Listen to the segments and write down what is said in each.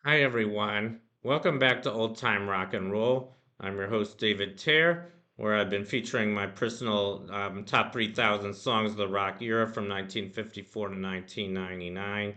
Hi, everyone. Welcome back to Old Time Rock and Roll. I'm your host, David Tare, where I've been featuring my personal top 3,000 songs of the rock era from 1954 to 1999.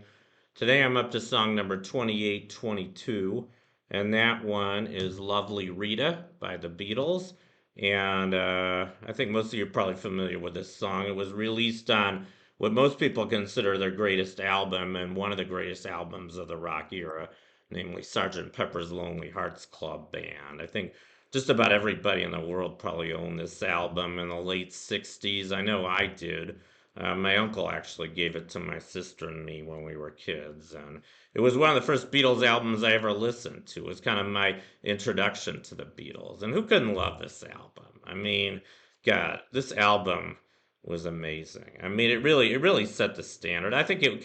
Today I'm up to song number 2822, and that one is Lovely Rita by the Beatles. And I think most of you are probably familiar with this song. It was released on what most people consider their greatest album and one of the greatest albums of the rock era, namely Sergeant Pepper's Lonely Hearts Club Band. I think just about everybody in the world probably owned this album in the late 60s. I know I did. My uncle actually gave it to my sister and me when we were kids, and it was one of the first Beatles albums I ever listened to. It was kind of my introduction to the Beatles, and who couldn't love this album? I mean, God, this album was amazing. I mean, it really set the standard. I think it was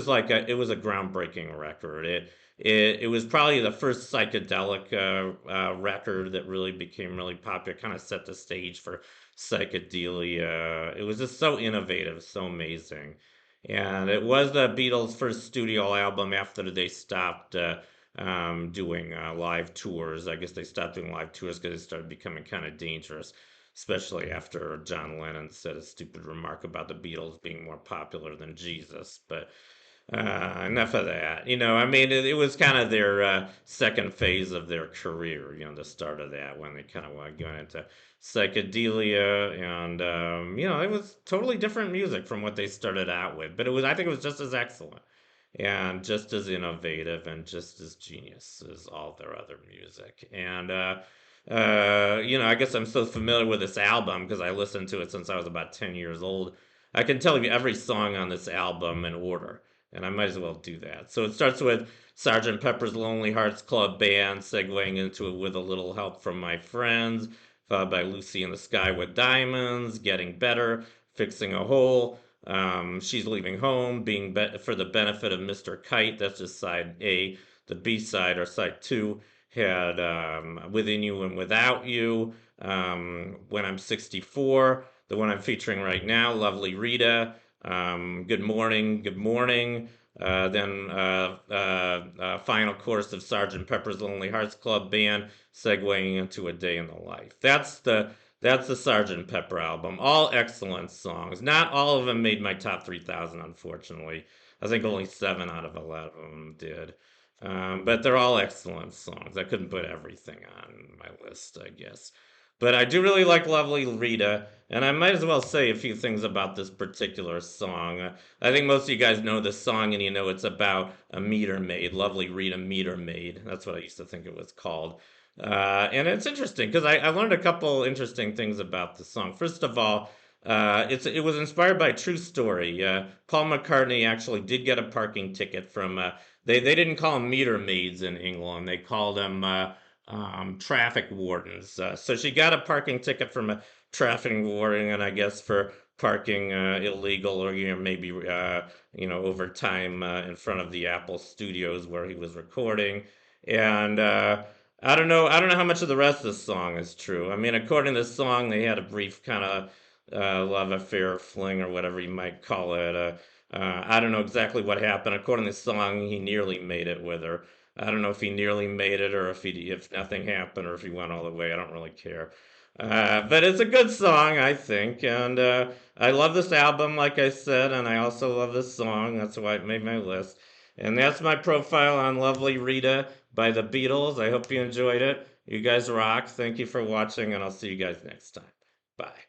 a groundbreaking record. It was probably the first psychedelic record that really became really popular. Kind of set the stage for psychedelia. It was just so innovative, so amazing. And it was the Beatles' first studio album after they stopped doing live tours. I guess they stopped doing live tours because it started becoming kind of dangerous, especially after John Lennon said a stupid remark about the Beatles being more popular than Jesus. But enough of that. I mean, it was kind of their second phase of their career, the start of that when they kind of went into psychedelia. And, it was totally different music from what they started out with. But I think it was just as excellent and just as innovative and just as genius as all their other music. And, I guess I'm so familiar with this album because I listened to it since I was about 10 years old. I can tell you every song on this album in order, and I might as well do that. So it starts with Sergeant Pepper's Lonely Hearts Club Band, segueing into it with a little help from my friends, followed by Lucy in the Sky with Diamonds, Getting Better, Fixing a Hole, She's Leaving Home, for the benefit of Mr. Kite. That's just side A. The B side, or side two, had Within You and Without You, When I'm 64, the one I'm featuring right now, Lovely Rita, Good Morning, Good Morning, then final chorus of Sergeant Pepper's Lonely Hearts Club Band, segueing into A Day in the Life. That's the Sergeant Pepper album. All excellent songs. Not all of them made my top 3,000, unfortunately. I think only 7 out of 11 of them did. But they're all excellent songs. I couldn't put everything on my list, I guess. But I do really like Lovely Rita, and I might as well say a few things about this particular song. I think most of you guys know this song, and you know it's about a meter maid, Lovely Rita Meter Maid. That's what I used to think it was called. And it's interesting because I learned a couple interesting things about the song. First of all, it was inspired by a true story. Paul McCartney actually did get a parking ticket from they didn't call them meter maids in England. They called them traffic wardens. So she got a parking ticket from a traffic warden, and I guess for parking illegal or maybe over time in front of the Apple studios where he was recording. And I don't know how much of the rest of the song is true. I mean, according to the song, they had a brief kind of love affair, fling, or whatever you might call it. I don't know exactly what happened. According to the song, he nearly made it with her. I don't know if he nearly made it or if nothing happened or if he went all the way. I don't really care. But it's a good song, I think, and I love this album, like I said, and I also love this song. That's why it made my list. And that's my profile on Lovely Rita by the Beatles. I hope you enjoyed it. You guys rock. Thank you for watching, and I'll see you guys next time. Bye.